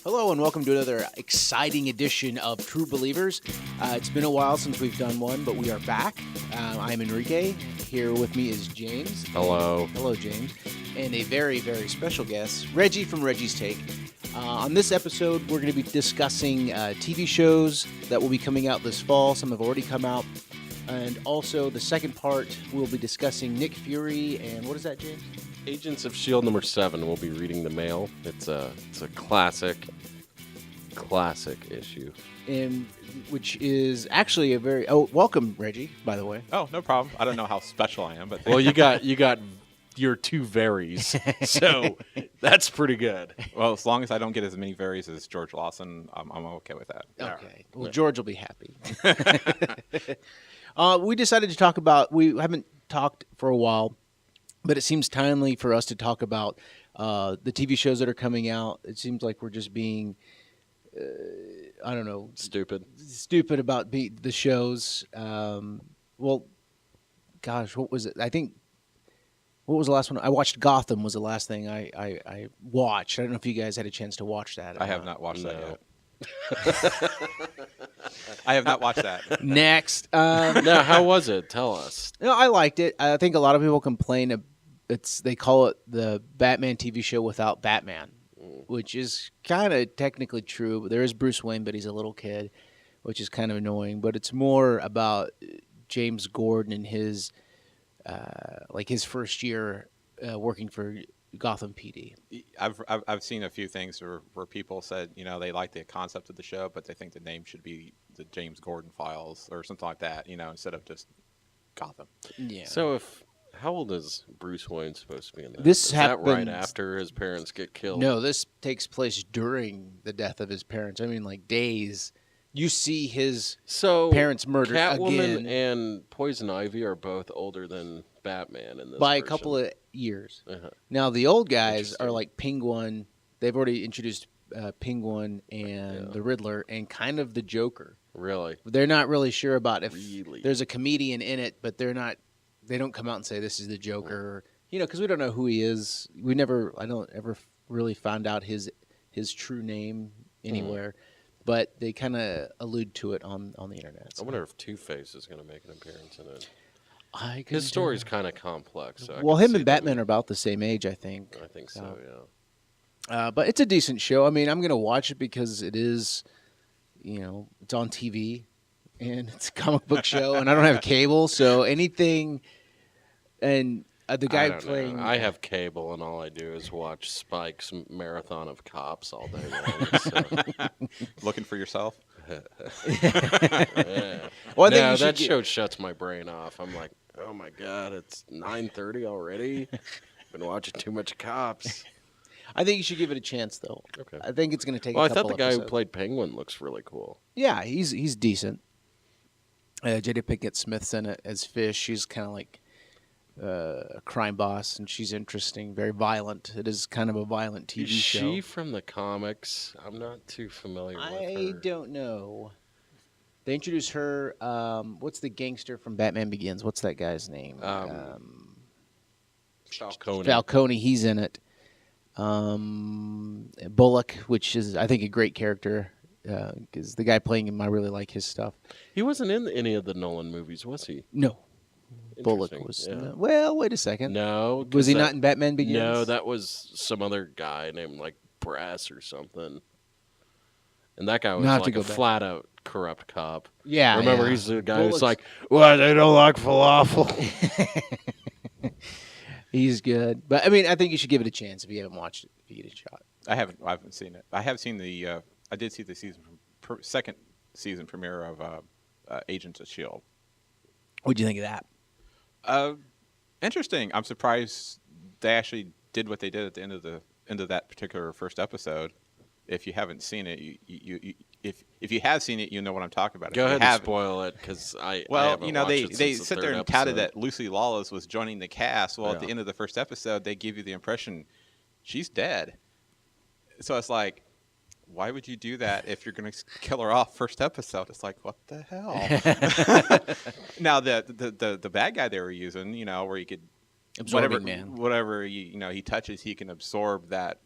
Hello and welcome to another exciting edition of True Believers. It's been a while since we've done one, but we are back. I'm Enrique. Here with me is James. Hello. Hello, James. And a very, very special guest, Reggie from Reggie's Take. On this episode, we're going to be discussing TV shows that will be coming out this fall. Some have already come out. And also, the second part, we'll be discussing Nick Fury and what is that, James? Agents of S.H.I.E.L.D. number 7. We'll be reading the mail. It's a classic issue. And which is actually a very welcome, Reggie, by the way. Oh, no problem. I don't know how special I am, but Well, you got your two varies, so that's pretty good. well, as long as I don't get as many varies as George Lawson, I'm okay with that. Okay. Well, George will be happy. We decided to talk about. We haven't talked for a while, but it seems timely for us to talk about the TV shows that are coming out. It seems like we're just being, I don't know, stupid about the shows. Well, gosh, what was it? I think. What was the last one? I watched Gotham was the last thing I watched. I don't know if you guys had a chance to watch that. I have not watched that yet. I have not watched that. Next. Now, how was it? Tell us. No, I liked it. I think a lot of people complain. They call it the Batman TV show without Batman, which is kind of technically true. But there is Bruce Wayne, but he's a little kid, which is kind of annoying. But it's more about James Gordon and his his first year working for Gotham PD. I've seen a few things where people said they like the concept of the show, but they think the name should be the James Gordon Files or something like that, instead of just Gotham. Yeah. So how old is Bruce Wayne supposed to be in that? Is that right after his parents get killed? No, this takes place during the death of his parents. I mean, like days. You see his parents murdered Catwoman again. and Poison Ivy are both older than Batman in this by version. A couple of years. Uh-huh. Now, the old guys are like Penguin. They've already introduced Penguin and the Riddler and kind of the Joker. Really? They're not really sure about if there's a comedian in it, but they don't come out and say this is the Joker. Because we don't know who he is. I don't ever really find out his true name anywhere. But they kind of allude to it on the internet. So. I wonder if Two-Face is going to make an appearance in it. His story's kind of complex. So well, him and Batman are about the same age, I think. I think so, yeah. But it's a decent show. I mean, I'm going to watch it because it is, it's on TV, and it's a comic book show, and I don't have cable, so anything, and the guy playing... I have cable, and all I do is watch Spike's marathon of Cops all day long. So. Looking for yourself? Yeah. Well, that show shuts my brain off. I'm like, oh my God, it's 9:30 already? Been watching too much Cops. I think you should give it a chance, though. Okay. I think it's going to take a couple episodes. I thought the guy who played Penguin looks really cool. Yeah, he's decent. Jada Pinkett Smith's in it as Fish. She's kind of like a crime boss, and she's interesting, very violent. It is kind of a violent TV show. Is she from the comics? I'm not too familiar with her. I don't know. They introduced her. What's the gangster from Batman Begins? What's that guy's name? Falcone. Falcone. He's in it. Bullock, which is, I think, a great character. Because the guy playing him, I really like his stuff. He wasn't in any of the Nolan movies, was he? No. Bullock was. Yeah. Well, wait a second. No. Was he not in Batman Begins? No, that was some other guy named like Brass or something. And that guy was like a flat-out corrupt cop. Yeah. Remember, he's the guy who's like, "Well, they don't like falafel." He's good, but I mean, I think you should give it a chance if you haven't watched it. If you get a shot. I haven't seen it. I have seen the. I did see the second season premiere of Agents of S.H.I.E.L.D. What'd you think of that? Interesting. I'm surprised they actually did what they did at the end of that particular first episode. If you haven't seen it, if you have seen it, you know what I'm talking about. Go ahead and spoil it, because I haven't watched it since they the sit there and third touted episode. that Lucy Lawless was joining the cast. Well, at the end of the first episode, they give you the impression she's dead. So it's like, why would you do that if you're going to kill her off first episode? It's like, what the hell? Now the bad guy they were using, where you could Absorbing man. whatever he touches, he can absorb that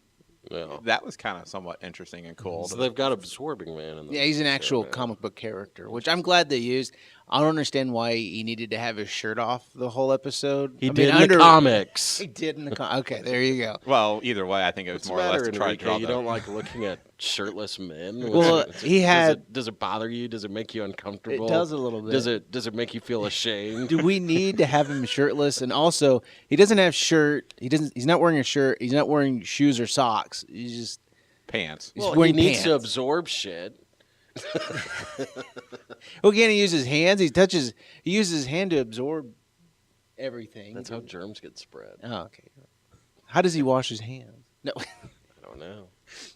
Yeah. that was kind of somewhat interesting and cool. So they've got Absorbing Man in the Yeah, he's an show actual now. comic book character, which I'm glad they used. I don't understand why he needed to have his shirt off the whole episode. He I did mean, in the comics. He did in the Okay, there you go. Well, either way, I think it was What's the more or less matter, to try to Enrique? draw You the. don't like looking at shirtless men? Well, he had. Does it bother you? Does it make you uncomfortable? It does a little bit. Does it make you feel ashamed? Do we need to have him shirtless? And also, he doesn't have shirt. He's not wearing a shirt. He's not wearing shoes or socks. He's just Pants. he's Well, he wearing needs to pants. absorb shit. Well, can't he use his hands? He uses his hand to absorb everything. That's how germs get spread. Oh, okay. How does he wash his hands? No, I don't know.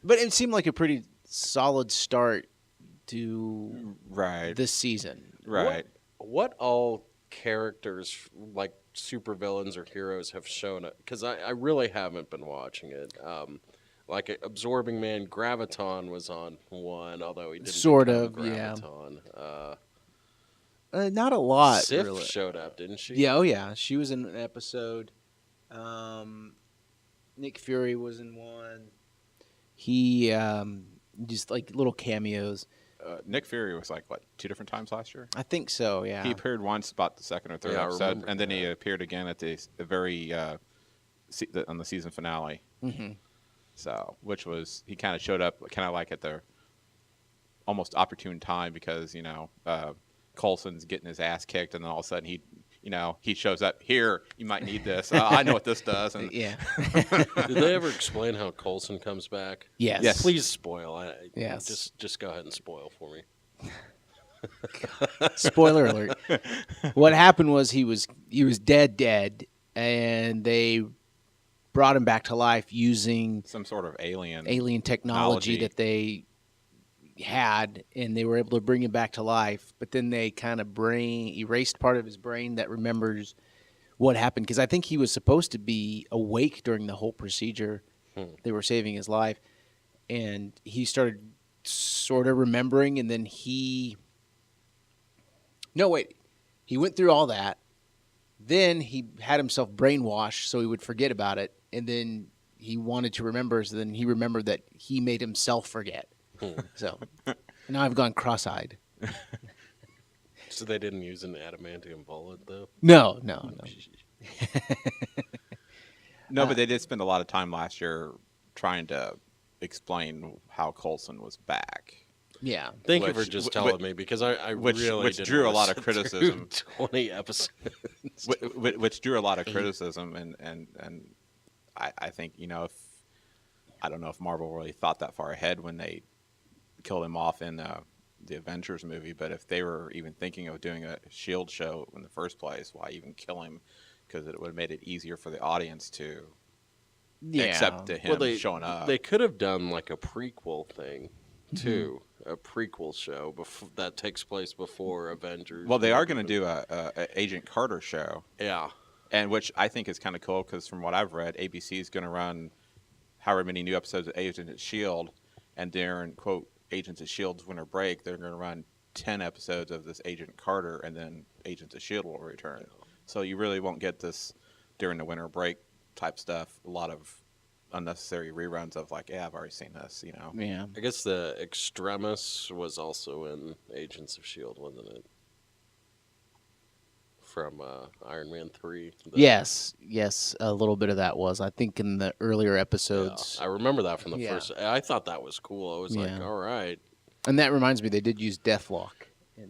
but it seemed like a pretty solid start to Right. this season. Right. What all characters, like supervillains or heroes, have shown up? Because I really haven't been watching it. Like Absorbing Man, Graviton was on one, although he didn't Sort become of, yeah. Graviton. Not a lot, Sif really. showed up, didn't she? Yeah, oh yeah, she was in an episode. Nick Fury was in one. He just like little cameos. Nick Fury was like, what, 2 different times last year? I think so. Yeah. He appeared once about the second or third Yeah, I episode, remember and then he that. appeared again at the very on the season finale. Mhm. So, which was he kind of showed up kind of like at the almost opportune time because Coulson's getting his ass kicked, and then all of a sudden he shows up here. You might need this. I know what this does. And Yeah. Did they ever explain how Coulson comes back? Yes. Yes. Please spoil. Yes. Just go ahead and spoil for me. Spoiler alert. What happened was he was dead, and they brought him back to life using some sort of alien technology that they had, and they were able to bring him back to life. But then they kind of erased part of his brain that remembers what happened, because I think he was supposed to be awake during the whole procedure. They were saving his life, and he started sort of remembering, and then he went through all that. Then he had himself brainwashed so he would forget about it, and then he wanted to remember, so then he remembered that he made himself forget. So now I've gone cross-eyed. So they didn't use an adamantium bullet, though? No. No, but they did spend a lot of time last year trying to explain how Coulson was back. Yeah. Thank you for Which- just wh- telling wh- me, because I which really didn't drew a wanna lot of sit through criticism. 20 episodes. Which drew a lot of criticism, and I think if I don't know if Marvel really thought that far ahead when they killed him off in the Avengers movie, but if they were even thinking of doing a S.H.I.E.L.D. show in the first place, why even kill him? Because it would have made it easier for the audience to accept to him showing up. They could have done like a prequel thing, too. A prequel show that takes place before Avengers. Well, they are going to do a Agent Carter show. Yeah. And which I think is kind of cool because from what I've read, ABC is going to run however many new episodes of Agents of S.H.I.E.L.D. and during, quote, Agents of S.H.I.E.L.D.'s winter break, they're going to run 10 episodes of this Agent Carter, and then Agents of S.H.I.E.L.D. will return. So you really won't get this during the winter break type stuff. A lot of unnecessary reruns of like, yeah, I've already seen this, Yeah. I guess the Extremis was also in Agents of S.H.I.E.L.D., wasn't it? From Iron Man 3. Yes, a little bit of that was, I think, in the earlier Yeah, episodes. I remember that from the Yeah. first. I thought that was cool. I was like, Yeah. all right. And that reminds me, they did use Deathlock in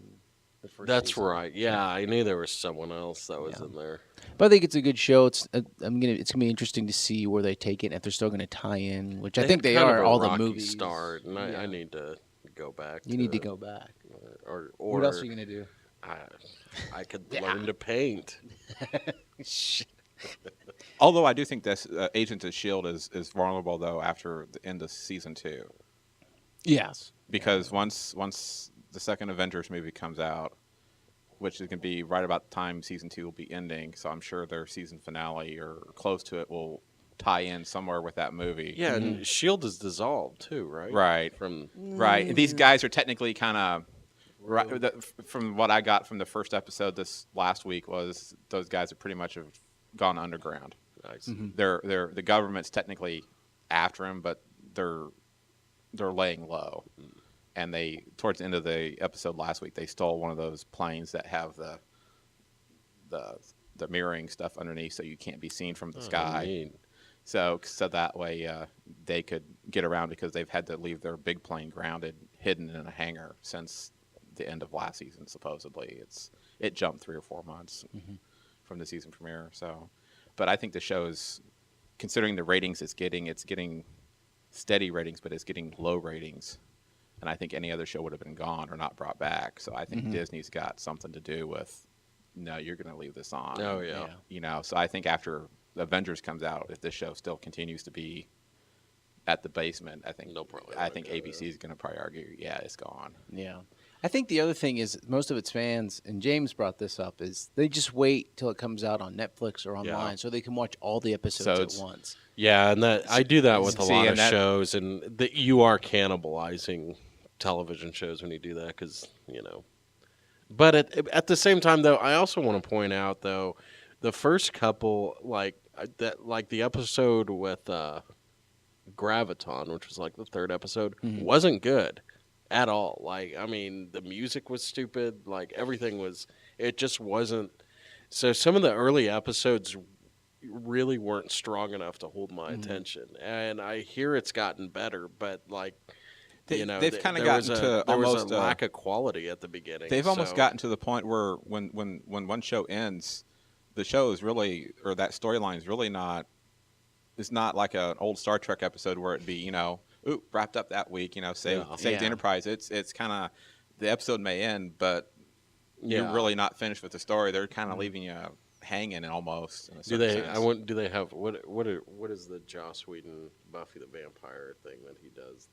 the first That's season. right. Yeah, I knew there was someone else that was Yeah. in there. But I think it's a good show. It's gonna be interesting to see where they take it, and if they're still gonna tie in, which I think had they kind of are. a All the rocky movies. start, and Yeah. I need to go back. You need to it. go back. Or What else are you gonna do? I could Yeah. learn to paint. Although I do think this Agents of S.H.I.E.L.D. is vulnerable, though, after the end of season 2. Yes. Because once the second Avengers movie comes out, which is going to be right about the time season 2 will be ending, so I'm sure their season finale or close to it will tie in somewhere with that movie. Yeah, and Shield is dissolved too, right? Right. From Right. And these guys are technically kind of, from what I got from the first episode this last week, was those guys are pretty much have gone underground. nice. The government's technically after him, but they're laying low. And they, towards the end of the episode last week, they stole one of those planes that have the mirroring stuff underneath, so you can't be seen from the sky. Neat. So that way they could get around, because they've had to leave their big plane grounded, hidden in a hangar since the end of last season. Supposedly, it jumped 3 or 4 months from the season premiere. So, but I think the show is, considering the ratings it's getting steady ratings, but it's getting low ratings. And I think any other show would have been gone or not brought back. So I think Disney's got something to do with, no, you're going to leave this on. Oh, yeah. You know, so I think after Avengers comes out, if this show still continues to be at the basement, I think ABC is going to probably argue, yeah, it's gone. Yeah. I think the other thing is most of its fans, and James brought this up, is they just wait till it comes out on Netflix or online so they can watch all the episodes at once. Yeah, and I do that with a lot of that, shows, and you are cannibalizing television shows when you do that, because, you know. But at the same time, though, I also want to point out, though, the first couple, like the episode with Graviton, which was like the third episode, wasn't good at all. Like, I mean, the music was stupid. Like, everything was, it just wasn't. So some of the early episodes really weren't strong enough to hold my attention. And I hear it's gotten better, but like, they've kind of gotten to there almost was a lack of quality at the beginning. They've almost gotten to the point where when one show ends, the show is really, or that storyline is really not. It's not like an old Star Trek episode where it'd be, wrapped up that week, save the Enterprise. It's kind of, the episode may end, but you're really not finished with the story. They're kind of leaving you hanging almost. In a do they? sense. Do they have what is the Joss Whedon Buffy the Vampire thing that he does,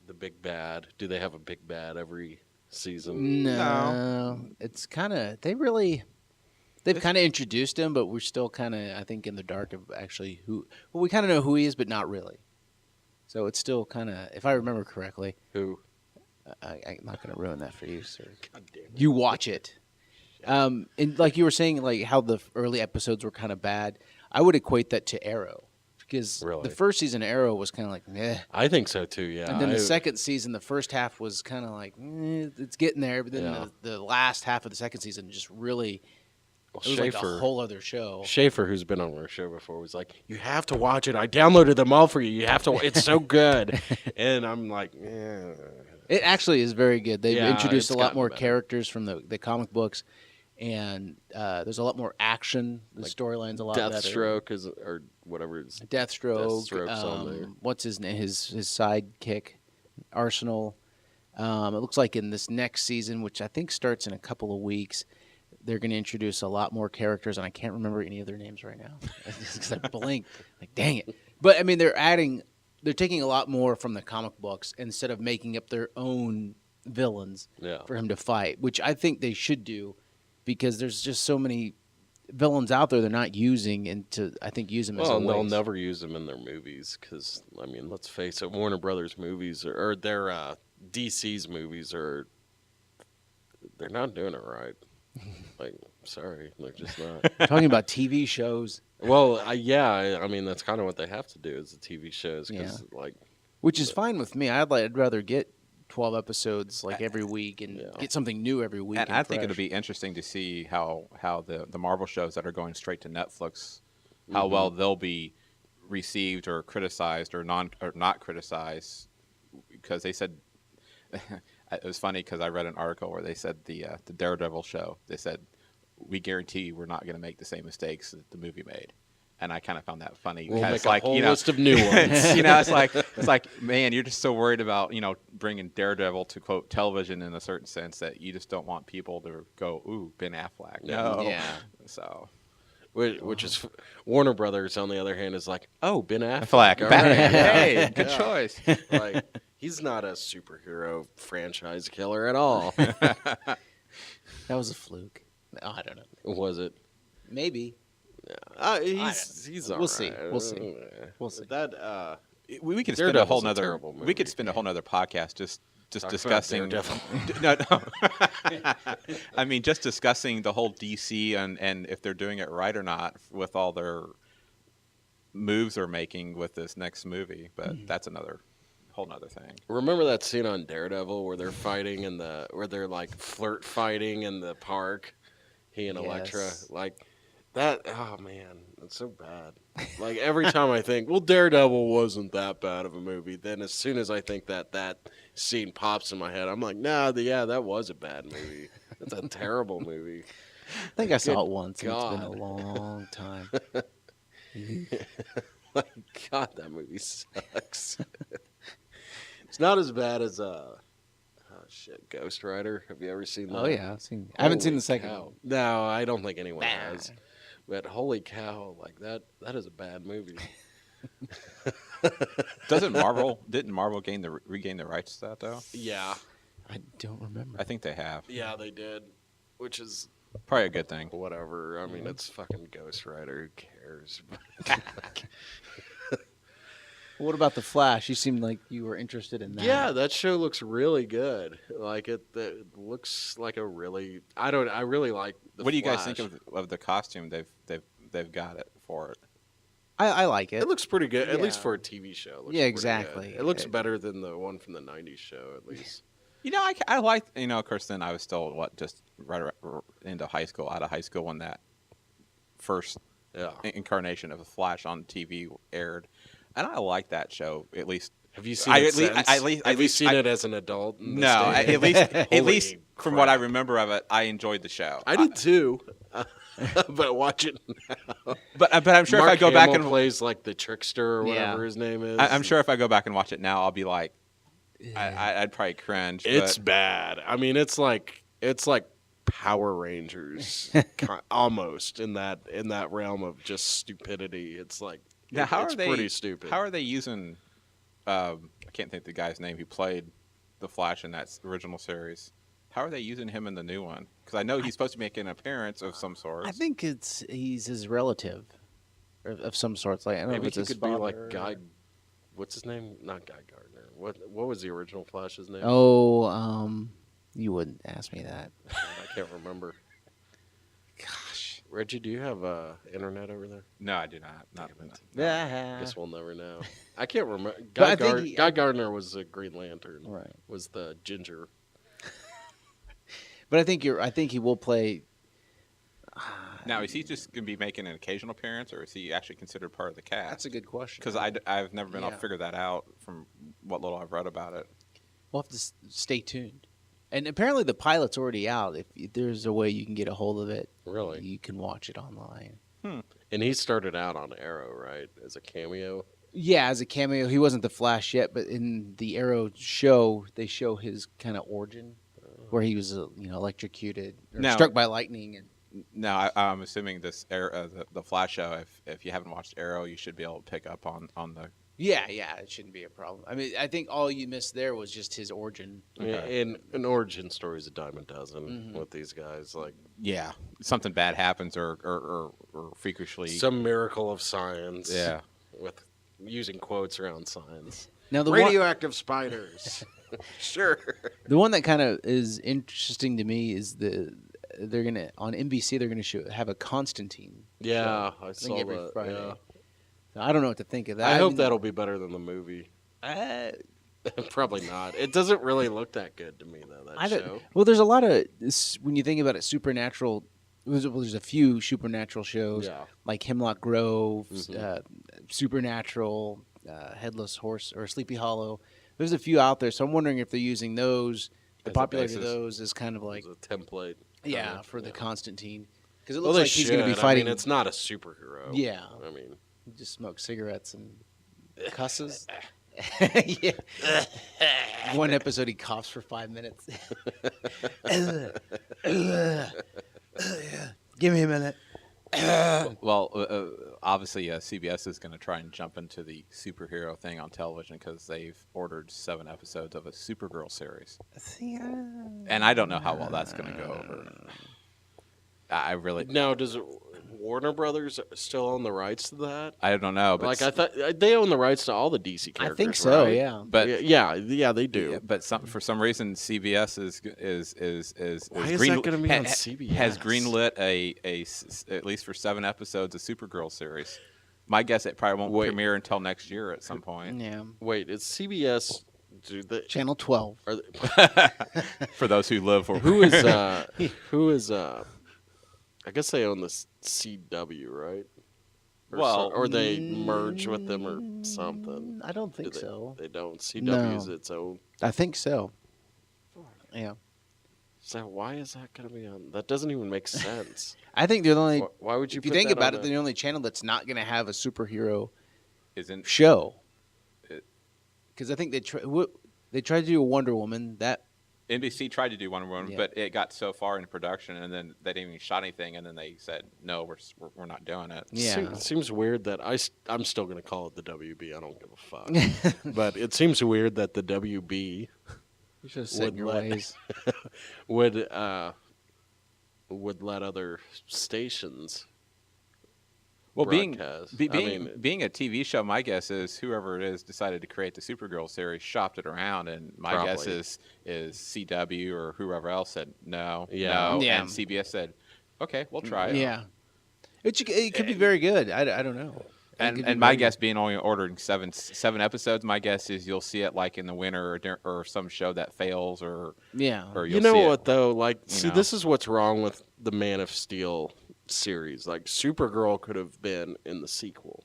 the big bad? Do they have a big bad every season? No. It's kind of they've kind of introduced him, but we're still kind of, I think, in the dark of actually we kind of know who he is, but not really. So it's still kind of, if I remember correctly. Who? I'm not going to ruin that for you, sir. God damn it. You watch it. And like you were saying, like how the early episodes were kind of bad, I would equate that to Arrow. Because the first season of Arrow was kind of like, meh. I think so too, yeah. And then the second season, the first half was kind of like, it's getting there. But then the last half of the second season just really, it was like a whole other show. Schaefer, who's been on our show before, was like, you have to watch it. I downloaded them all for you. You have to. It's so good. And I'm like, yeah. It actually is very good. They've introduced a lot gotten more better. characters from the comic books. And there's a lot more action. The storyline's a lot better. Deathstroke or whatever it is. Deathstroke's on there. What's his name? His sidekick, Arsenal. It looks like in this next season, which I think starts in a couple of weeks, they're going to introduce a lot more characters, and I can't remember any of their names right now because I blinked. Like, dang it! But I mean, they're taking a lot more from the comic books instead of making up their own villains for him to fight, which I think they should do. Because there's just so many villains out there they're not using, and I think use them as a waste. They'll never use them in their movies because, I mean, let's face it, Warner Brothers movies or their DC's movies they're not doing it right. Like, sorry, they're just not. Talking about TV shows. Well, I mean, that's kind of what they have to do is the TV shows because, which is fine with me. I'd rather get 12 episodes like every week and get something new every week. And I think it'll be interesting to see how the Marvel shows that are going straight to Netflix, how well they'll be received or criticized or not criticized, because they said it was funny because I read an article where they said the Daredevil show, they said we guarantee we're not going to make the same mistakes that the movie made. And I kind of found that funny. We'll make it's a like, whole list of new ones. It's like, man, you're just so worried about, bringing Daredevil to, quote, television in a certain sense that you just don't want people to go, ooh, Ben Affleck. No. Yeah. So. Which is Warner Brothers, on the other hand, is like, oh, Ben Affleck. Affleck. All Batman. right. Hey, good choice. Like, he's not a superhero franchise killer at all. That was a fluke. Oh, I don't know. Was it? Maybe. He's all We'll right. see. We'll see. We'll see. That We could spend a whole Daredevil's a nother. terrible movie. We could spend a whole nother podcast just Talk discussing. about No. I mean, just discussing the whole DC and if they're doing it right or not with all their moves they're making with this next movie, but that's another whole nother thing. Remember that scene on Daredevil where they're fighting where they're like flirt fighting in the park? He and Elektra, Yes. like that. Oh man, it's so bad. Like every time I think, well, Daredevil wasn't that bad of a movie. Then as soon as I think that scene pops in my head, I'm like, nah, yeah, that was a bad movie. That's a terrible movie. I think I saw it once, and it's God. been a long time. Like, God, that movie sucks. It's not as bad as Ghost Rider. Have you ever seen that? Oh yeah, I haven't seen Holy the second cow. one. No, I don't think anyone Nah. has. But holy cow, like that is a bad movie. Didn't Marvel regain the rights to that though? Yeah. I don't remember. I think they have. Yeah, they did. Which is Probably a good thing. whatever. I mean, it's fucking Ghost Rider. Who cares? What about the Flash? You seemed like you were interested in that. Yeah, that show looks really good. Like it looks like a really. I really like. The What do you guys Flash. think of the costume they've got it for it? I like it. It looks pretty good, at least Yeah. for a TV show. It looks Yeah, pretty exactly. good. It looks better than the one from the '90s show, at least. You know, I like, of course, then I was still, just right into high school, out of high school when that first Yeah. incarnation of the Flash on TV aired. And I like that show, at least. Have you seen I- it at least- since? I- at least- Have at you least seen I- it as an adult? in this No, day? at least Holy from what I crap. remember of it, I enjoyed the show. I did too, but watch it now. But I'm sure Mark if I go back Hamill and plays like the trickster or Yeah. whatever his name is. I'm sure if I go back and watch it now, I'll be like, I'd probably cringe. It's but bad. I mean, it's like Power Rangers, almost in that realm of just stupidity. It's like now, how it's are they? pretty stupid. How are they using? I can't think the guy's name who played the Flash in that original series. How are they using him in the new one? Because I know he's supposed to make an appearance of some sort. I think he's his relative, of some sorts. Like I don't know Maybe if it's he his could be like father Guy. or- What's his name? Not Guy Gardner. What was the original Flash's name? Oh, you wouldn't ask me that. I can't remember. Gosh. Reggie, do you have internet over there? No, I do not. Not, Damn it. Yeah. Guess we'll never know. I can't remember. But I think he- Guy Gardner was a Green Lantern. Right. Was the ginger. But I think he will play. now, is he just going to be making an occasional appearance, or is he actually considered part of the cast? That's a good question. Because I've never been able Yeah. to figure that out from what little I've read about it. We'll have to stay tuned. And apparently the pilot's already out. If there's a way you can get a hold of it, Really? you can watch it online. And he started out on Arrow, right, as a cameo. Yeah, as a cameo, he wasn't the Flash yet, but in the Arrow show, they show his kind of origin, where he was, electrocuted or Now- struck by lightning, and Now, I'm assuming this the Flash show. If you haven't watched Arrow, you should be able to pick up on the. yeah, it shouldn't be a problem. I mean, I think all you missed there was just his origin. And an origin story is a dime a dozen Mhm. with these guys. Like Yeah, something bad happens or freakishly. some miracle of science. Yeah. With using quotes around science. Now the Radioactive spiders. Sure. the one that kind of is interesting to me is they're gonna on NBC they're gonna have a Constantine. Yeah, I I think saw every that. Friday. Yeah. I don't know what to think of that. I hope mean, that'll be better than the movie. uh, Probably not. It doesn't really look that good to me, though, that I don't- show. Well, there's a lot of when you think about it, supernatural. There's a few supernatural shows Yeah. like Hemlock Grove, Mhm. Supernatural, Headless Horse, or Sleepy Hollow. There's a few out there, so I'm wondering if they're using those. The As a popularity of basis. those is kind of like As a template. yeah for the yeah. Constantine because it Well, looks they like he's going to be should. fighting. I mean, it's not a superhero. Yeah. I mean, He just smokes cigarettes and cusses. Yeah. One episode he coughs for 5 minutes. Give me a minute. Well, obviously, CBS is going to try and jump into the superhero thing on television because they've ordered 7 episodes of a Supergirl series, and I don't know how well that's going to go over. I really, now, does Warner Brothers still own the rights to that? I don't know, but Like, I thought they own the rights to all the DC I characters. think so, right? yeah. but yeah, they do. yeah, but for some reason CBS is Why is that gonna be on CBS? has greenlit at least for 7 episodes a Supergirl series. My guess it probably won't Wait. premiere until next year at some point. Yeah. Wait, is CBS? Do they, Channel 12. are they, For those who live over who is I guess they own the CW, right? Well, or they merge with them or something. I don't think Do they, so. They don't. CW No. is its own. I think so. Yeah. So why is that going to be on? That doesn't even make sense. I think they're the only. Why would you? If you put think that about on it, they're the only channel that's not going to have a superhero isn't show. It- Because I think they tried to do a Wonder Woman. That NBC tried to do Wonder Woman, Yeah. but it got so far into production, and then they didn't even shot anything, and then they said, "No, we're not doing it." Yeah. Seems weird that I'm still going to call it the WB. I don't give a fuck. But it seems weird that the WB You should have said would your let ways. would let other stations. Well, broadcast. being a TV show, my guess is whoever it is decided to create the Supergirl series, shopped it around, and my guess Probably. is CW or whoever else said no, Yeah. no, Yeah. and CBS said, "Okay, we'll try it." Yeah. It could be very good. I don't know. It could be And my very guess, being only ordering seven episodes, my guess is you'll see it like in the winter or some show that fails or good. Yeah. or You you'll know see what it. though? Like, you see, know. this is what's wrong with the Man of Steel series. Like, Supergirl could have been in the sequel.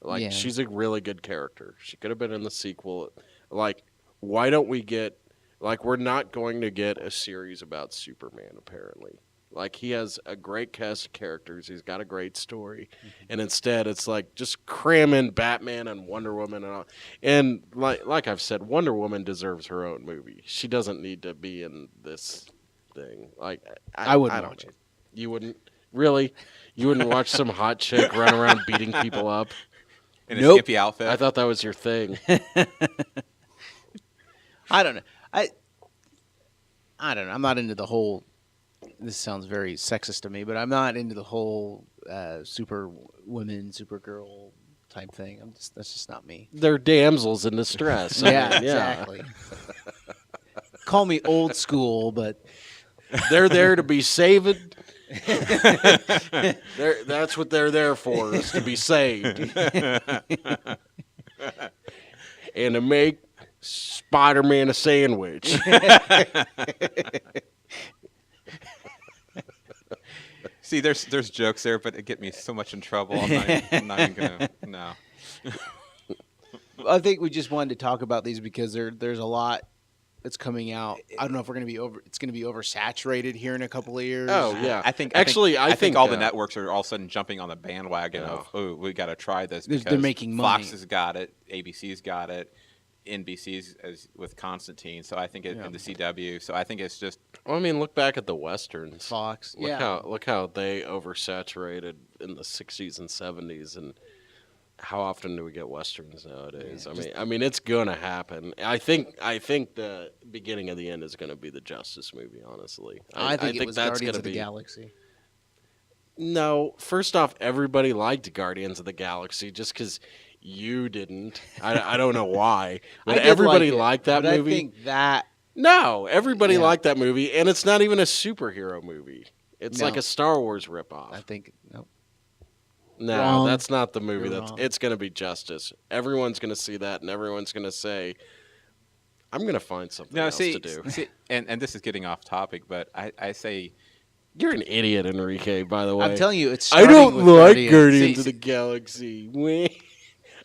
Like, Yeah. she's a really good character. She could have been in the sequel. Like, why don't we get? Like, we're not going to get a series about Superman. Apparently, like he has a great cast of characters. He's got a great story, and instead, it's like just cram in Batman and Wonder Woman and all. And like I've said, Wonder Woman deserves her own movie. She doesn't need to be in this thing. Like I wouldn't don't watch know. it. You wouldn't really. You wouldn't watch some hot chick run around beating people up. in a Nope. skimpy outfit. I thought that was your thing. I don't know. I don't know. I'm not into the whole. This sounds very sexist to me, but I'm not into the whole super women, Supergirl type thing. That's just not me. They're damsels in distress. I Yeah, mean, exactly. Call me old school, but They're there to be saved. That's what they're there for, is to be saved. And to make Spider-Man a sandwich. See, there's jokes there, but it get me so much in trouble. I'm not even gonna. No. I think we just wanted to talk about these because there's a lot that's coming out. I don't know if we're going to be it's going to be oversaturated here in a couple of years. Oh, yeah. I think I think all the networks are all of a sudden jumping on the bandwagon of we got to try this They're because making money. Fox has got it, ABC's got it, NBC's as with Constantine. So I think and the CW. So I think it's just Well, I mean, look back at the westerns. Fox. Look how they oversaturated in the 60s and 70s, and how often do we get westerns nowadays? I mean, it's gonna happen. I think the beginning of the end is gonna be the Justice movie. Honestly, I think it was that's Guardians gonna of the be. Galaxy. No, first off, everybody liked Guardians of the Galaxy just because you didn't. I don't know why, but I did everybody like it, liked that but movie. I think that No, everybody Yeah. liked that movie, and it's not even a superhero movie. It's No. like a Star Wars ripoff. I think no. No, Wrong. that's not the movie. You're wrong. It's going to be Justice. Everyone's going to see that, and everyone's going to say, "I'm going to find something else to do." see, and this is getting off topic, but I say You're an idiot, Enrique. By the way, I'm telling you, it's. I starting don't with like Guardians. Guardians See, of the Galaxy. Weh.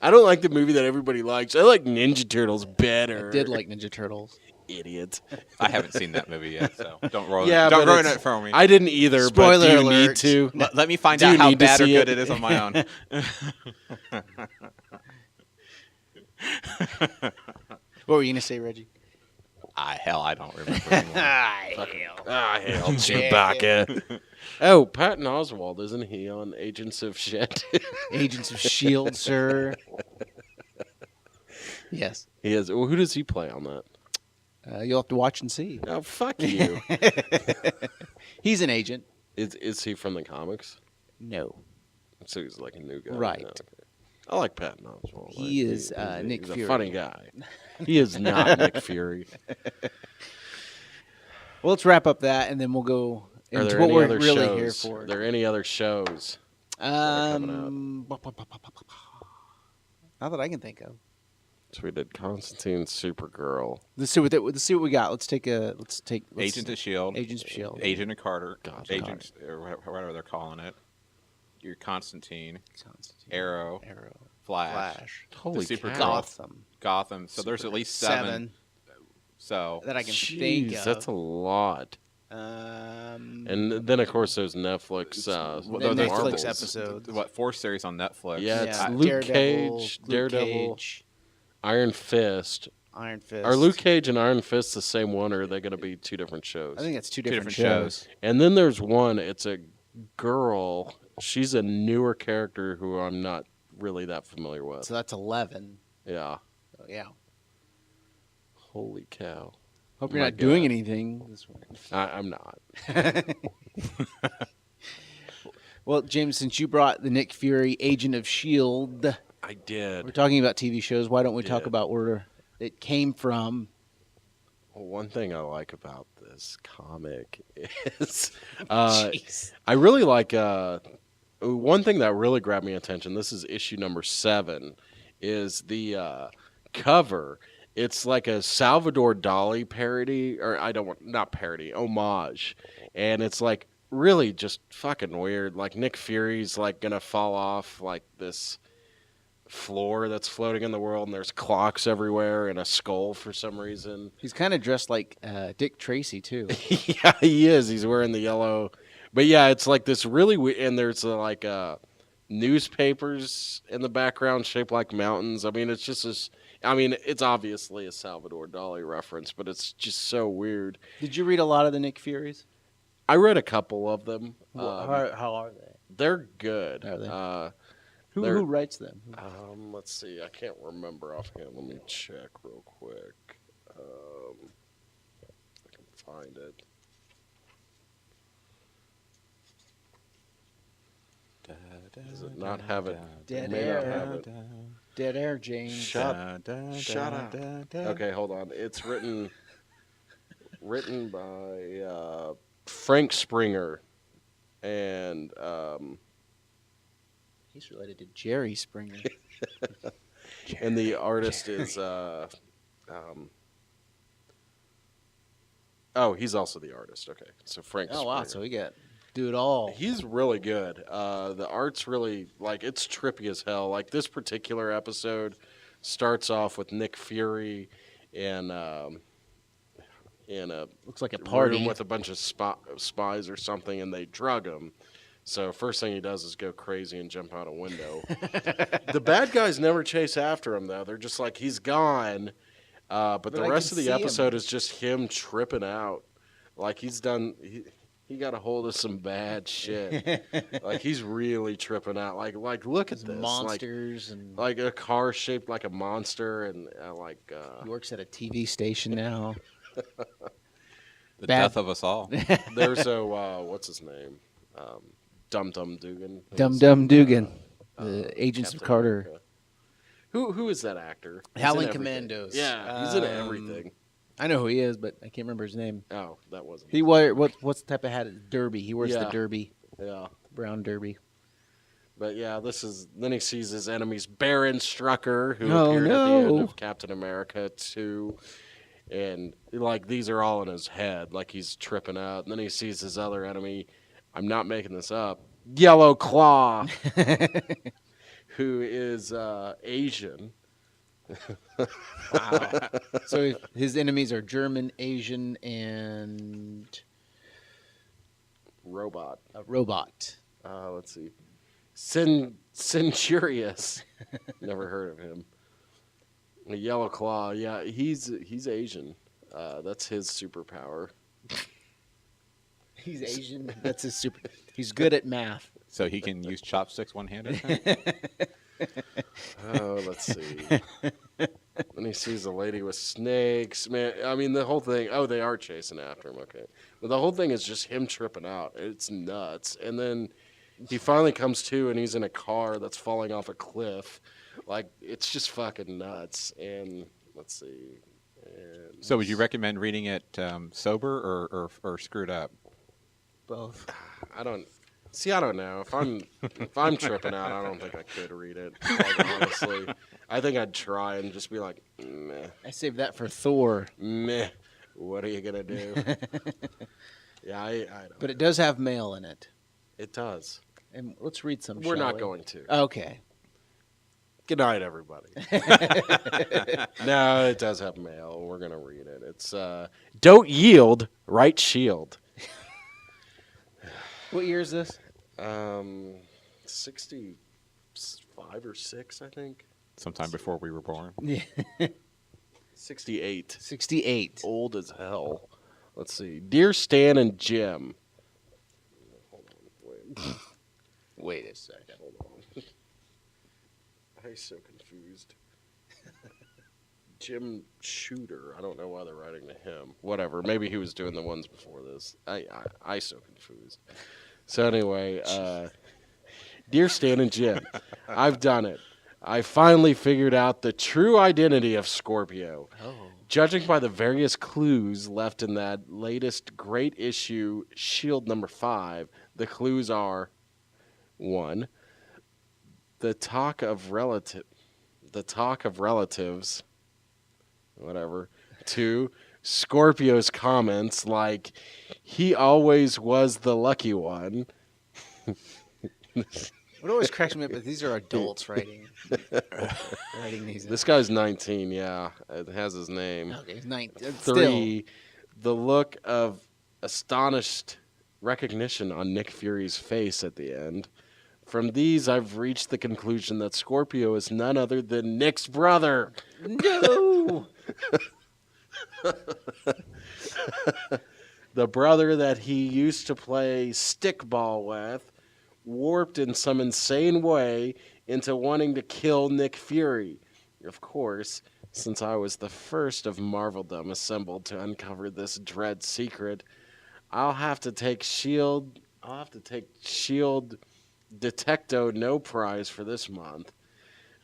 I don't like the movie that everybody likes. I like Ninja Turtles better. I did like Ninja Turtles. Idiot. I haven't seen that movie yet, so don't ruin Yeah, don't but ruin it's- it for me. I didn't either. Spoiler but do you need alert. to? Let me find Do out you how need to bad or see good it? it is on my own. What were you gonna say, Reggie? Hell, I don't remember anymore. Ah, hell, Chewbacca. Oh, Patton Oswalt, isn't he on Agents of S.H.I.E.L.D.? Agents of S.H.I.E.L.D., sir. Yes. He is. Well, who does he play on that? You'll have to watch and see. Oh, fuck you. He's an agent. Is he from the comics? No. So he's like a new guy. Right. No, okay. I like Patton Oswalt. He is, Nick he's Fury. a funny guy. He is not Nick Fury. Well, let's wrap up that, and then we'll go Are into there what any we're other really shows? here for. Are there any other shows? are coming out. Not that I can think of. So we did Constantine, Supergirl. Let's see what we got. Let's take. Agents of S.H.I.E.L.D. Agents of S.H.I.E.L.D. Agent of Carter. God, Agents, or whatever they're calling it. Your Constantine. Constantine, Arrow. Flash. Holy the Supergirl. cow. Gotham. So there's at least seven. So that I can Jeez, think of. that's a lot. And then, of course, there's Netflix. the those Netflix Marvels. episodes. what 4 series on Netflix? Yeah, it's Yeah, Luke Daredevil, Cage, Luke Daredevil, Cage, Iron Fist. Iron Fist. Are Luke Cage and Iron Fist the same one, or are they going to be two different shows? I think that's two different different shows. And then there's one. It's a girl. She's a newer character who I'm not really that familiar with. So that's 11. Yeah. Oh, yeah. Holy cow. Hope you're My not doing God. anything this week. I'm not. Well, James, since you brought the Nick Fury Agent of S.H.I.E.L.D., I did. we're talking about TV shows. Why don't we talk Did. about where it came from? Well, one thing I like about this comic is Jeez. I really like one thing that really grabbed me attention. This is issue number 7. Is the cover. It's like a Salvador Dali parody, or not parody, homage, and it's like really just fucking weird. Like Nick Fury's like gonna fall off like this floor that's floating in the world, and there's clocks everywhere and a skull for some reason. He's kind of dressed like Dick Tracy, too. Yeah, he is. He's wearing the yellow. But yeah, it's like this really and there's like newspapers in the background shaped like mountains. I mean, it's just this. I mean, it's obviously a Salvador Dali reference, but it's just so weird. Did you read a lot of the Nick Furies? I read a couple of them. How are they? They're good. Are they? they're- Who writes them? Let's see. I can't remember offhand. Let me check real quick. I can find it. Does it not have it? Dead May not air. have it. Dead Air, James. Shut up. Okay, hold on. It's written by Frank Springer, and He's related to Jerry Springer. the artist is oh, he's also the artist. Okay, so Frank. Oh, wow. Springer. So we got do it all. He's really good. The art's really it's trippy as hell. Like this particular episode starts off with Nick Fury in a Looks like a party. room with a bunch of spies or something, and they drug him. So first thing he does is go crazy and jump out a window. The bad guys never chase after him though. They're just like he's gone. But the I rest can of the see him. episode is just him tripping out. Like he's done. He got a hold of some bad shit. Like he's really tripping out. Like look at There's this. monsters and Like a car shaped like a monster, and he works at a TV station now. The Bad- death of us all. there's a what's his name, Dum Dum Dugan. Dum Dum Dugan, the Agents of Captain Carter. America. Who is that actor? He's in Howling everything. Commandos. Yeah, he's in everything. I know who he is, but I can't remember his name. Oh, that wasn't. He wear what's the type of hat? Derby. He wears the Yeah. derby, Yeah. brown derby. But yeah, then he sees his enemies, Baron Strucker, who Oh, appeared at the end no. of Captain America 2. And like these are all in his head, like he's tripping out. And then he sees his other enemy, I'm not making this up, Yellow Claw, who is Asian. Wow. So his enemies are German, Asian, and Robot. a robot. Let's see. Centurious. Never heard of him. A Yellow Claw. Yeah, he's Asian. That's his superpower. He's Asian. That's his super. He's good at math. So he can use chopsticks one-handed? Oh, let's see. Then he sees a lady with snakes. Man, I mean, the whole thing. Oh, they are chasing after him. Okay. But the whole thing is just him tripping out. It's nuts. And then he finally comes to, and he's in a car that's falling off a cliff. Like, it's just fucking nuts. And let's see. And So would you recommend reading it sober or screwed up? Both. I don't. See, I don't know. If I'm tripping out, I don't think I could read it. Like, honestly, I think I'd try and just be like, meh, I saved that for Thor. meh. What are you gonna do? Yeah, I don't. But it does have mail in it. It does. And let's read some. We're shall not we? going to. Okay. Good night, everybody. No, it does have mail. We're gonna read it. It's don't yield, right shield. What year is this? 65 or 6, I think. Sometime before we were born. Yeah. 68. 68. Old as hell. Let's see. Dear Stan and Jim. Hold on. Wait a second. Hold on. I'm so confused. Jim Shooter. I don't know why they're writing to him. Whatever. Maybe he was doing the ones before this. I so confused. So anyway, dear Stan and Jim, I've done it. I finally figured out the true identity of Scorpio. Oh. Judging by the various clues left in that latest great issue, S.H.I.E.L.D. number 5, the clues are 1. The talk of relatives, whatever. 2. Scorpio's comments like, he always was the lucky one. What always cracks me up is these are adults writing these. This guy's 19, yeah. It has his name. Okay, he's 19. 3. The look of astonished recognition on Nick Fury's face at the end. From these, I've reached the conclusion that Scorpio is none other than Nick's brother. No. The brother that he used to play stickball with, warped in some insane way into wanting to kill Nick Fury. Of course, since I was the first of Marveldom assembled to uncover this dread secret, I'll have to take S.H.I.E.L.D. Detecto No Prize for this month.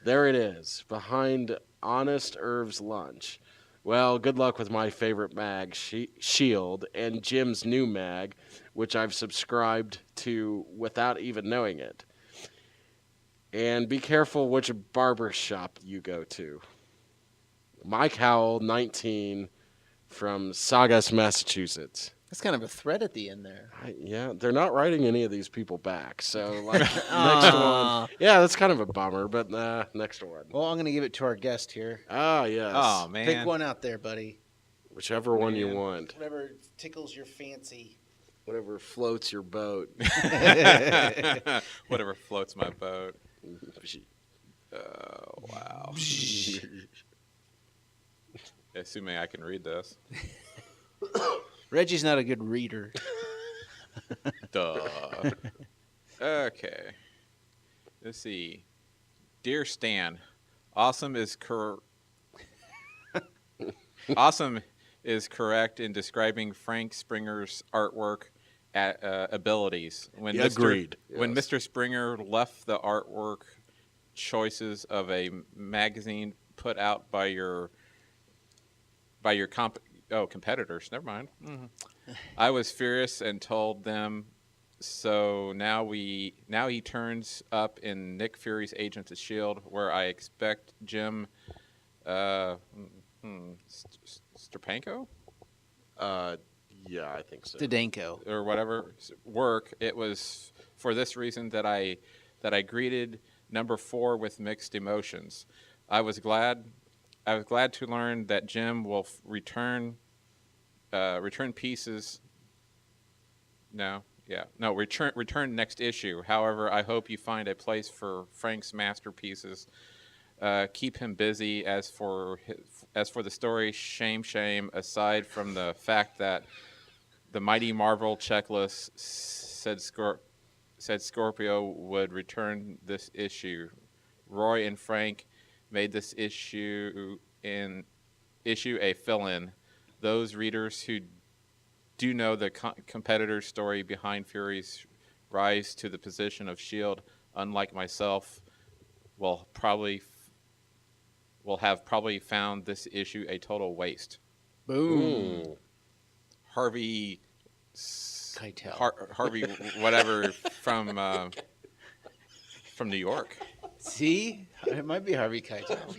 There it is, behind Honest Irv's lunch. Well, good luck with my favorite mag, S.H.I.E.L.D., and Jim's new mag, which I've subscribed to without even knowing it. And be careful which barber shop you go to. Mike Howell, 19, from Saugus, Massachusetts. That's kind of a threat at the end there. Yeah, they're not writing any of these people back. So, like, next one. Yeah, that's kind of a bummer, but next one. Well, I'm going to give it to our guest here. Ah, yes. Oh, man. Pick one out there, buddy. Whichever one you Man. want. Whatever tickles your fancy. Whatever floats your boat. Whatever floats my boat. Oh, wow. Assume I can read this. Reggie's not a good reader. Duh. Okay. Let's see. Dear Stan, awesome is correct in describing Frank Springer's artwork abilities. When Yeah, agreed. When Yes. Mr. Springer left the artwork choices of a magazine put out by your competitors. Never mind. I was furious and told them. So now he turns up in Nick Fury's Agents of S.H.I.E.L.D., where I expect Jim Strapanko Yeah, I think so. Zdenko. or whatever work. It was for this reason that I greeted number 4 with mixed emotions. I was glad to learn that Jim will return pieces. Return next issue. However, I hope you find a place for Frank's masterpieces. Keep him busy. As for the story, shame. Aside from the fact that the Mighty Marvel checklist said Scorpio would return this issue, Roy and Frank made this issue a fill-in. Those readers who do know the competitor's story behind Fury's rise to the position of S.H.I.E.L.D., unlike myself, will have probably found this issue a total waste. Boom. Ooh. Harvey Keitel. Harvey whatever from New York. See, it might be Harvey Keitel.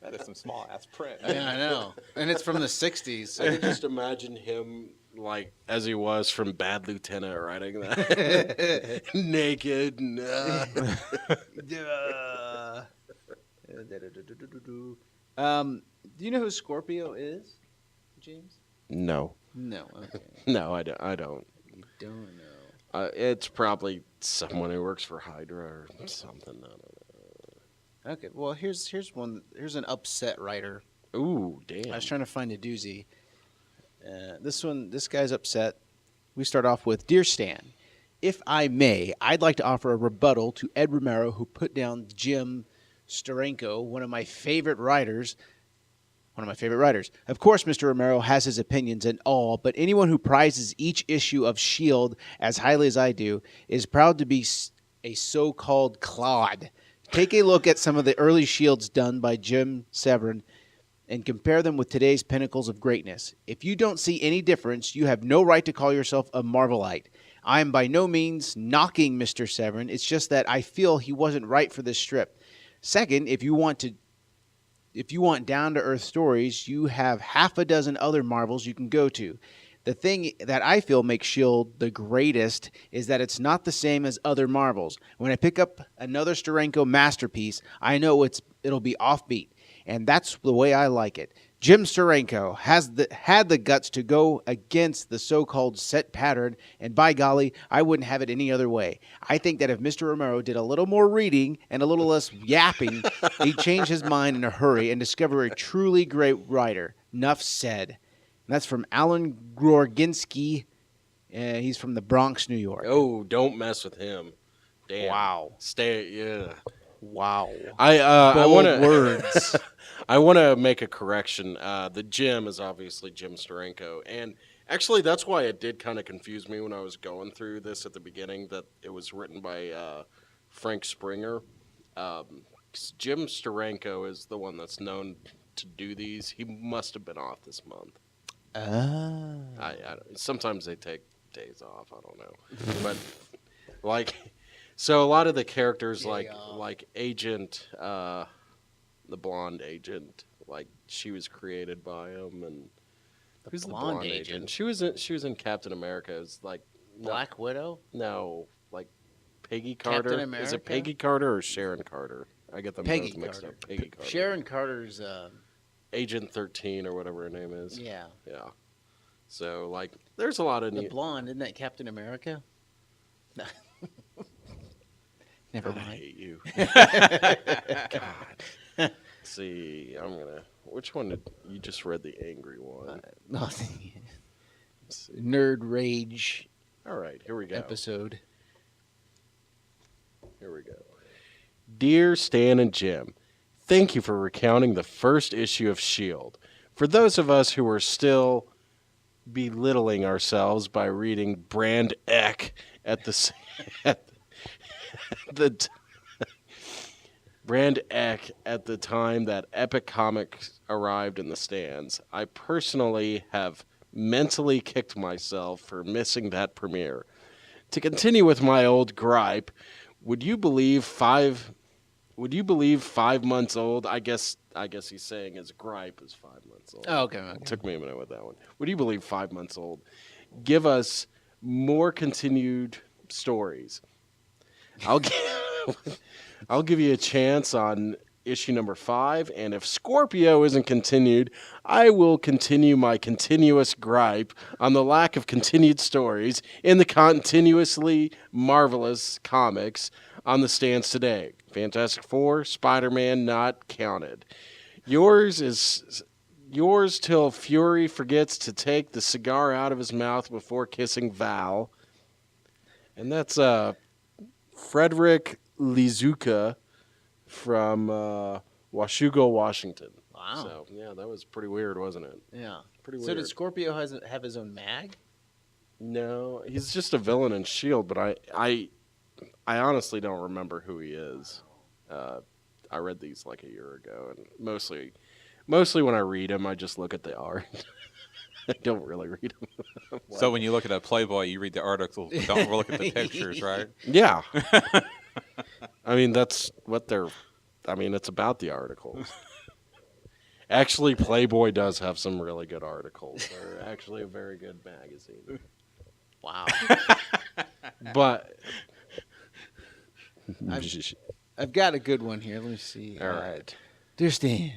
That is some small ass print. Yeah, I know, and it's from the '60s. I could just imagine him like as he was from Bad Lieutenant writing that naked. Do you know who Scorpio is, James? No, No. Okay. no, I don't. You don't know. It's probably someone who works for Hydra or something. I don't Okay. Well, here's one. Here's an upset writer. know. Ooh, damn. I was trying to find a doozy. This guy's upset. We start off with, Dear Stan, if I may, I'd like to offer a rebuttal to Ed Romero, who put down Jim Steranko, one of my favorite writers. Of course, Mr. Romero has his opinions and all, but anyone who prizes each issue of S.H.I.E.L.D. as highly as I do is proud to be a so-called clod. Take a look at some of the early S.H.I.E.L.D.s done by Jim Severin and compare them with today's pinnacles of greatness. If you don't see any difference, you have no right to call yourself a Marvelite. I am by no means knocking Mr. Severin. It's just that I feel he wasn't right for this strip. Second, if you want down-to-earth stories, you have half a dozen other Marvels you can go to. The thing that I feel makes S.H.I.E.L.D. the greatest is that it's not the same as other Marvels. When I pick up another Steranko masterpiece, I know it'll be offbeat, and that's the way I like it. Jim Steranko had the guts to go against the so-called set pattern, and by golly, I wouldn't have it any other way. I think that if Mr. Romero did a little more reading and a little less yapping, he'd change his mind in a hurry and discover a truly great writer. Nuff said. And that's from Alan Gorginski. He's from the Bronx, New York. Oh, don't mess with him. Damn. Wow. Yeah. Wow. I Bold want to words. I want to make a correction. The Jim is obviously Jim Steranko, and actually that's why it did kind of confuse me when I was going through this at the beginning that it was written by Frank Springer. 'Cause Jim Steranko is the one that's known to do these. He must have been off this month. Sometimes they take days off. I don't know, but like, so a lot of the characters like Agent, the blonde agent, like she was created by him, and who's the blonde agent? She was in Captain America. It's like Black Widow? No, like Peggy Carter. Captain America? Is it Peggy Carter or Sharon Carter? I get them Peggy both mixed Carter. up. Peggy Carter. Sharon Carter's, Agent 13 or whatever her name is. yeah. Yeah. So, like, there's a lot of The neat. blonde, isn't that Captain America? No. Never I mind. hate you. God. See, which one did you just read? The angry one. Nerd Rage All right, here we go. episode. Here we go. Dear Stan and Jim, thank you for recounting the first issue of S.H.I.E.L.D. For those of us who are still belittling ourselves by reading Brand Eck at the Brand Eck at the time that Epic Comics arrived in the stands, I personally have mentally kicked myself for missing that premiere. To continue with my old gripe, would you believe 5 months old? I guess he's saying his gripe is 5 months old. Oh, okay. It took me a minute with that one. Would you believe 5 months old? Give us more continued stories. I'll give you a chance on issue number 5, and if Scorpio isn't continued, I will continue my continuous gripe on the lack of continued stories in the continuously marvelous comics on the stands today. Fantastic Four, Spider-Man not counted. Yours till Fury forgets to take the cigar out of his mouth before kissing Val. And that's Frederick Lizuka from Washougal, Washington. Wow. So, yeah, that was pretty weird, wasn't it? Yeah. Pretty So weird. did Scorpio have his own mag? No, he's just a villain in S.H.I.E.L.D., but I honestly don't remember who he is. I read these like a year ago, and Mostly when I read them, I just look at the art. I don't really read them. So when you look at a Playboy, you read the articles, but don't look at the pictures, right? Yeah. I mean, that's what they're. I mean, it's about the articles. Actually, Playboy does have some really good articles. They're actually a very good magazine. Wow. But I've got a good one here. Let me see. all right. Dear Stan,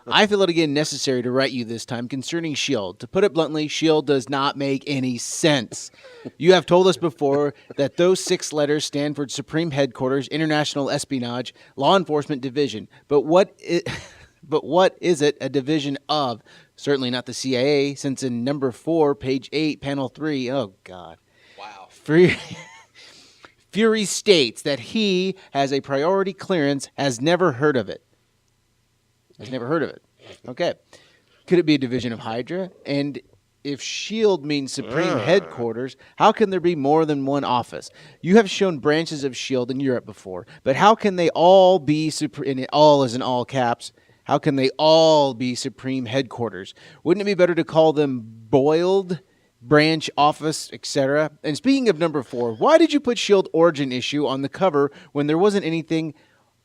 I feel it again necessary to write you this time concerning S.H.I.E.L.D. To put it bluntly, S.H.I.E.L.D. does not make any sense. You have told us before that those 6 letters stand for Supreme Headquarters, International Espionage, Law Enforcement Division. But what is it a division of? Certainly not the CIA, since in number 4, page 8, panel 3, oh God. Wow. Fury states that he has a priority clearance, has never heard of it. Has never heard of it. Okay. Could it be a division of Hydra? And if S.H.I.E.L.D. means Supreme Headquarters, how can there be more than one office? You have shown branches of S.H.I.E.L.D. in Europe before, but how can they all be, and it all is in all caps, how can they all be Supreme Headquarters? Wouldn't it be better to call them Boiled, Branch, Office, etc.? And speaking of number 4, why did you put S.H.I.E.L.D. Origin issue on the cover when there wasn't anything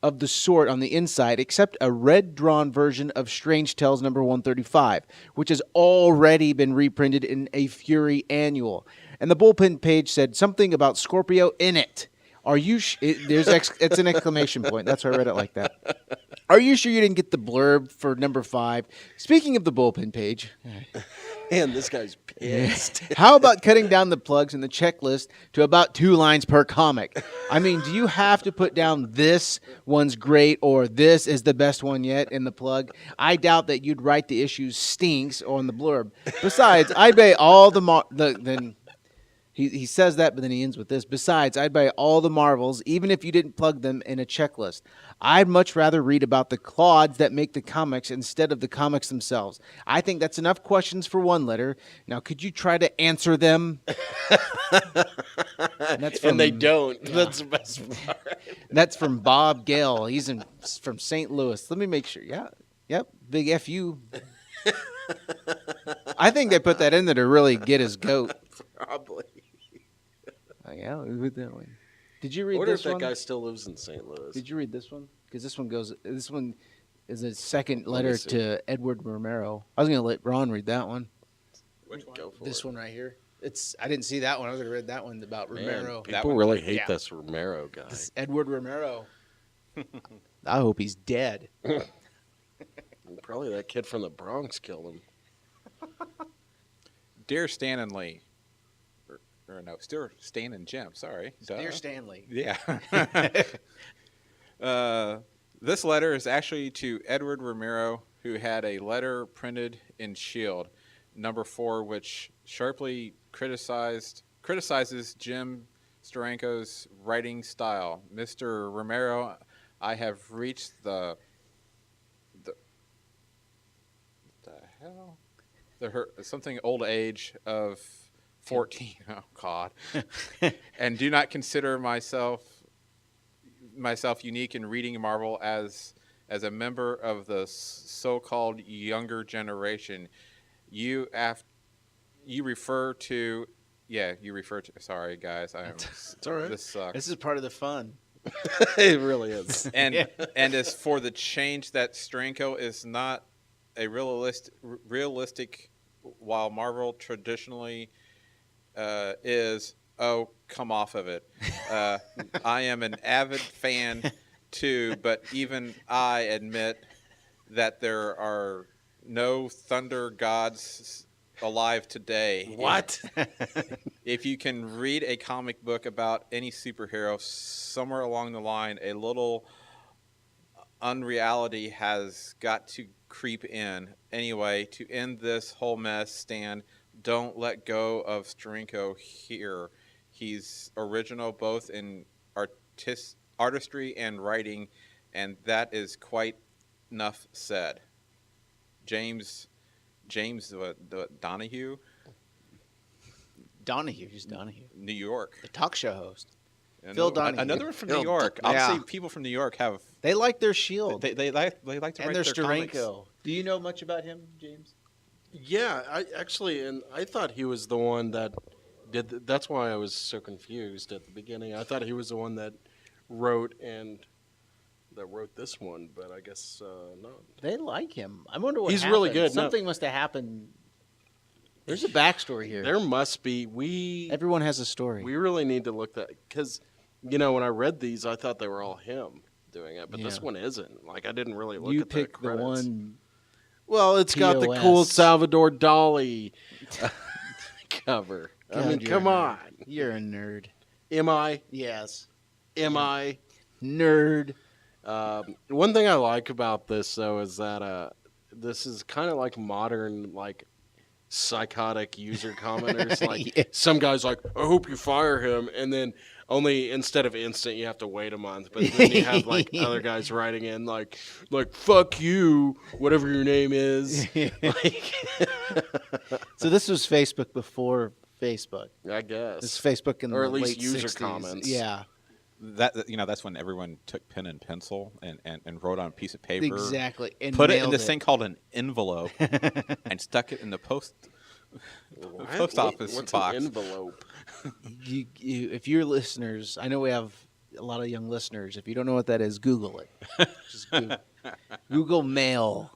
of the sort on the inside except a red drawn version of Strange Tales number 135, which has already been reprinted in a Fury annual? And the bullpen page said something about Scorpio in it. Are you it's an exclamation point. That's why I read it like that. Are you sure you didn't get the blurb for number 5? Speaking of the bullpen page, Man, this guy's pissed. how about cutting down the plugs in the checklist to about 2 lines per comic? I mean, do you have to put down this one's great or this is the best one yet in the plug? I doubt that you'd write the issue stinks on the blurb. Besides, I'd bet all then he says that, but then he ends with this. Besides, I'd buy all the Marvels, even if you didn't plug them in a checklist. I'd much rather read about the clods that make the comics instead of the comics themselves. I think that's enough questions for one letter. Now, could you try to answer them? And they don't. Yeah. That's the best part. That's from Bob Gale. He's from St. Louis. Let me make sure. Yeah. Yep. Big F.U. I think they put that in there to really get his goat. Probably. Oh, yeah, we put that one. Did you read I wonder this if one? that guy still lives in St. Louis. Did you read this one? Because this one is a second letter to Edward Romero. I was going to let Ron read that one. Which one? Go for This it. one right here. I didn't see that one. I was going to read that one about Romero. People really hate this Romero guy. This Edward Romero. I hope he's dead. Probably that kid from the Bronx killed him. Dear Stan and Lee. Or no, still Stan and Jim. Sorry. Dear Stanley. Yeah. This letter is actually to Edward Romero, who had a letter printed in S.H.I.E.L.D. number 4, which sharply criticizes Jim Steranko's writing style. Mr. Romero, I have reached the hell? Something old age of 14. Oh God. And do not consider myself unique in reading Marvel as a member of the so-called younger generation. You refer to sorry guys, It's all right. This sucks. This is part of the fun. It really is. And as for the change that Steranko is not a realistic while Marvel traditionally is, oh, come off of it. I am an avid fan too, but even I admit that there are no thunder gods alive today. What? If you can read a comic book about any superhero, somewhere along the line, a little unreality has got to creep in. Anyway, to end this whole mess, Stan, don't let go of Steranko here. He's original both in artistry and writing, and that is quite enough said. James Donahue? Donahue, who's Donahue? New York. The talk show host. Phil Donahue. Another one from Phil New York. Don- Yeah. Obviously, people from New York have They like their Shield. they like to and write their their comics. Steranko. Do you know much about him, James? Yeah, I thought he was the one that did. That's why I was so confused at the beginning. I thought he was the one that wrote this one, but I guess not. They like him. I wonder what He's happened. really good. No. Something must have happened. There's a backstory here. There must be. Everyone has a story. We really need to look that because, when I read these, I thought they were all him doing it, but this Yeah. one isn't. Like I didn't really look You at pick the the credits. one. Well, it's got the POS. cool Salvador Dali cover. I God, mean, you're come a on. nerd. You're a nerd. Am I? Yes. Am I? Nerd. One thing I like about this though is that this is kind of like modern like psychotic user commenters. Like Yeah. some guys like, I hope you fire him, and then only instead of instant you have to wait a month. But then you have like other guys writing in like fuck you, whatever your name is. Like, So this was Facebook before Facebook. I guess. This is Facebook in Or the at least late user 60s. comments. Yeah, That's when everyone took pen and pencil and wrote on a piece of paper. exactly. And Put it in mailed this thing called an envelope and stuck it in the post office What's box. an envelope? If you're listeners, I know we have a lot of young listeners. If you don't know what that is, Google it. Just Google Mail.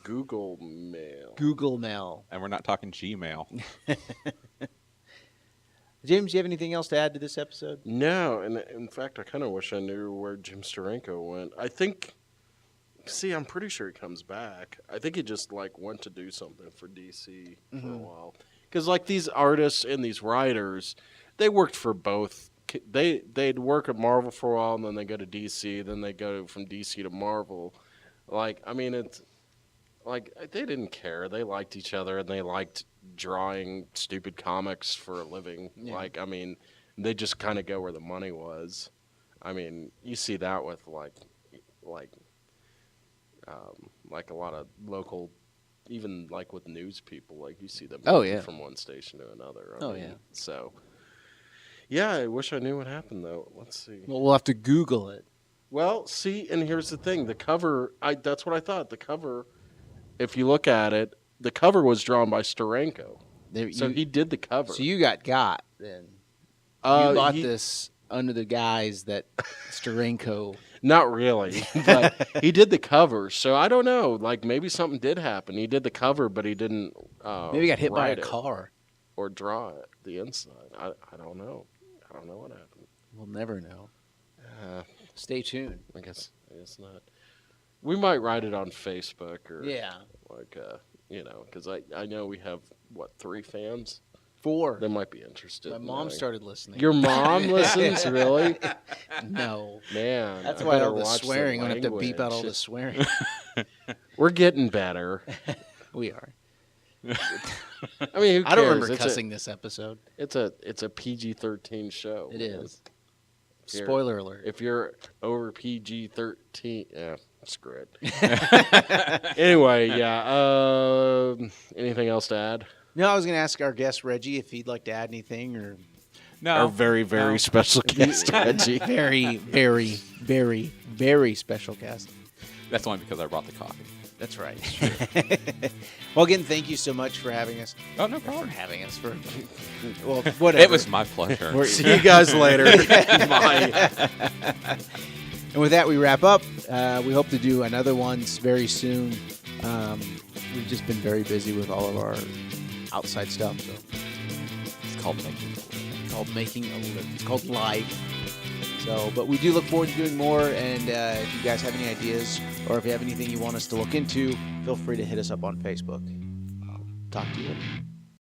Google Mail. Google Mail. And we're not talking Gmail. James, do you have anything else to add to this episode? No, and in fact, I kind of wish I knew where Jim Steranko went. I think. See, I'm pretty sure he comes back. I think he just like went to do something for DC for a while. Because like these artists and these writers, they worked for both. They'd work at Marvel for a while, and then they go to DC. Then they go from DC to Marvel. Like, I mean, it's like they didn't care. They liked each other, and they liked drawing stupid comics for a living. Yeah. Like, I mean, they just kind of go where the money was. I mean, you see that with like a lot of local, even like with news people, like you see them Oh, moving yeah. from one station to another. Oh, yeah. So, yeah, I wish I knew what happened though. Let's see. Well, we'll have to Google it. Well, see, and here's the thing: the cover. That's what I thought. The cover, if you look at it, the cover was drawn by Steranko. So he did the cover. So you got then. You bought this under the guise that Steranko. Not really, but he did the cover. So I don't know. Like maybe something did happen. He did the cover, but he didn't. Maybe he got hit by a write it car. or draw it. The inside. I don't know. I don't know what happened. We'll never know. Stay tuned. I guess not. We might write it on Facebook or Yeah. like because I know we have 3 fans. 4. They might be interested. My in mom knowing. started listening. Your mom listens, really? No. Man, That's I why better all the watch swearing. I'm going to have to beep out all language. the swearing. We're getting better. We are. I mean, who cares? I don't remember cussing this episode. It's a PG-13 show. It is. If you're- Spoiler alert. If you're over PG-13, yeah, screw it. Anyway, yeah. Anything else to add? No, I was going to ask our guest Reggie if he'd like to add anything, or No. Our very, very special guest, Reggie. very, very, very, very special guest. That's only because I brought the coffee. That's right. Well, again, thank you so much for having us. Oh, no For problem. having us. Well, whatever. It was my pleasure. We're- See you guys later. Bye. And with that, we wrap up. We hope to do another one very soon. We've just been very busy with all of our outside stuff. So It's called making. it's called making a living. It's called life. So, but we do look forward to doing more. And if you guys have any ideas or if you have anything you want us to look into, feel free to hit us up on Facebook. I'll talk to you later.